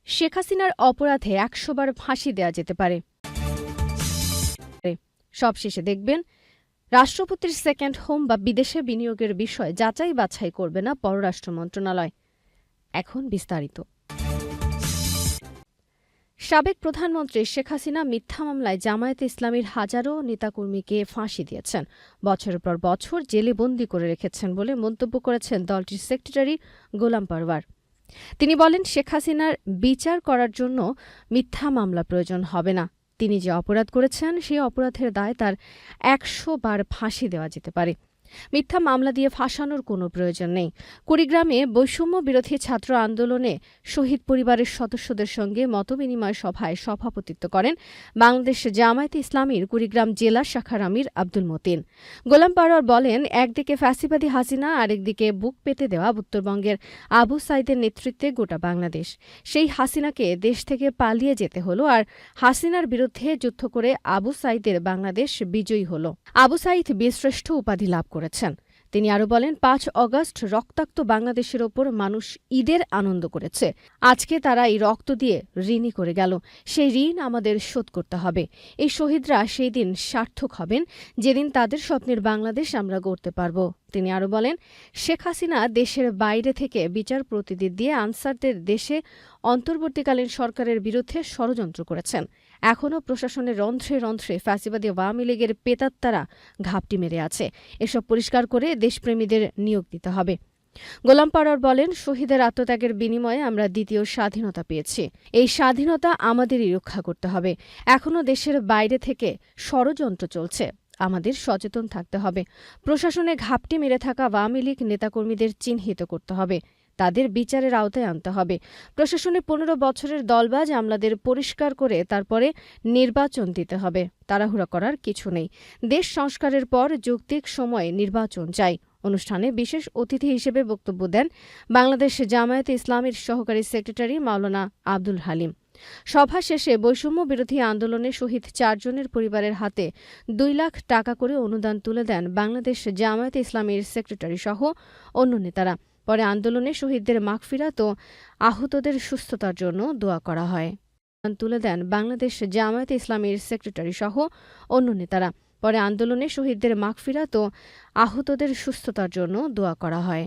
শেখ হাসিনার অপরাধে ১০০ বার ফাঁসি দেওয়া যেতে পারে। সবশেষে দেখবেন, রাষ্ট্রপতির সেকেন্ড হোম বা বিদেশে বিনিয়োগের বিষয় যাচাই বাছাই করবে না পররাষ্ট্র মন্ত্রণালয়। এখন বিস্তারিত। সাবেক প্রধানমন্ত্রী শেখ হাসিনা মিথ্যা মামলায় জামায়াতে ইসলামীর হাজারো নেতাকর্মীকে ফাঁসি দিয়েছেন, বছরের পর বছর জেলে বন্দী করে রেখেছেন বলে মন্তব্য করেছেন দলটির সেক্রেটারি গোলাম পরওয়ার। তিনি বলেন, শেখ হাসিনার বিচার করার জন্য মিথ্যা মামলা প্রয়োজন হবে না। তিনি যে অপরাধ করেছেন সেই অপরাধের দায় তার ১০০ বার ফাঁসি দেওয়া যেতে পারে। মিথ্যা মামলা দিয়ে ফাঁসানোর কোনো প্রয়োজন নেই। কুড়িগ্রামে বৈষম্য বিরোধী ছাত্র আন্দোলনে শহীদ পরিবারের সদস্যদের সঙ্গে মতবিনিময় সভায় সভাপতিত্ব করেন বাংলাদেশ জামায়াতে ইসলামীর কুড়িগ্রাম জেলা শাখার আমির আব্দুল মতিন। গোলাম পরওয়ার বলেন, একদিকে ফ্যাসিবাদী হাসিনা, আরেকদিকে বুক পেতে দেওয়া উত্তরবঙ্গের আবু সাইদের নেতৃত্বে গোটা বাংলাদেশ। সেই হাসিনাকে দেশ থেকে পালিয়ে যেতে হলো, আর হাসিনার বিরুদ্ধে যুদ্ধ করে আবু সাইদের বাংলাদেশ বিজয়ী হল। আবু সাইদ বীরশ্রেষ্ঠ উপাধি লাভ করেছেন। তিনি আরও বলেন, ৫ অগস্ট রক্তাক্ত বাংলাদেশের ওপর মানুষ ঈদের আনন্দ করেছে। আজকে তারা এই রক্ত দিয়ে ঋণী করে গেল। সেই ঋণ আমাদের শোধ করতে হবে। এই শহীদরা সেই দিন সার্থক হবেন যেদিন তাদের স্বপ্নের বাংলাদেশ আমরা গড়তে পারব। তিনি আরও বলেন, শেখ হাসিনা দেশের বাইরে থেকে বিচার প্রতিনিধি দিয়ে আনসারদের দেশে অন্তর্বর্তীকালীন সরকারের বিরুদ্ধে ষড়যন্ত্র করেছেন। এখনও প্রশাসনের রন্ধ্রে রন্ধ্রে ফ্যাসিবাদী আওয়ামী লীগের পেতাত্তারা ঘাপটি মেরে আছে। এসব পরিষ্কার করে দেশপ্রেমীদের নিয়োগ দিতে হবে। গোলাম পরওয়ার বলেন, শহীদের আত্মত্যাগের বিনিময়ে আমরা দ্বিতীয় স্বাধীনতা পেয়েছি। এই স্বাধীনতা আমাদেরই রক্ষা করতে হবে। এখনও দেশের বাইরে থেকে ষড়যন্ত্র চলছে। আমাদের সচেতন থাকতে হবে। প্রশাসনে ঘাপটি মেরে থাকা আওয়ামী লীগ নেতাকর্মীদের চিহ্নিত করতে হবে, তাদের বিচারের আওতায় আনতে হবে। প্রশাসনে ১৫ বছরের দলবাজ আমলাদের পরিষ্কার করে তারপরে নির্বাচন দিতে হবে। তাড়াহুড়া করার কিছু নেই। দেশ সংস্কারের পর যৌক্তিক সময়ে নির্বাচন চাই। অনুষ্ঠানে বিশেষ অতিথি হিসেবে বক্তব্য দেন বাংলাদেশ জামায়াতে ইসলামীর সহকারী সেক্রেটারি মাওলানা আব্দুল হালিম। সভা শেষে বৈষম্য বিরোধী আন্দোলনে শহীদ ৪ জনের পরিবারের হাতে ২ লাখ টাকা করে অনুদান তুলে দেন বাংলাদেশ জামায়াতে ইসলামীর সেক্রেটারি সহ অন্য নেতারা। পরে আন্দোলনে শহীদদের মাগফিরাত ও আহতদের সুস্থতার জন্য দোয়া করা হয়। তুলে দেন বাংলাদেশ জামায়াতে ইসলামীর সেক্রেটারি সহ অন্য নেতারা। পরে আন্দোলনে শহীদদের মাগফিরাত ও আহতদের সুস্থতার জন্য দোয়া করা হয়।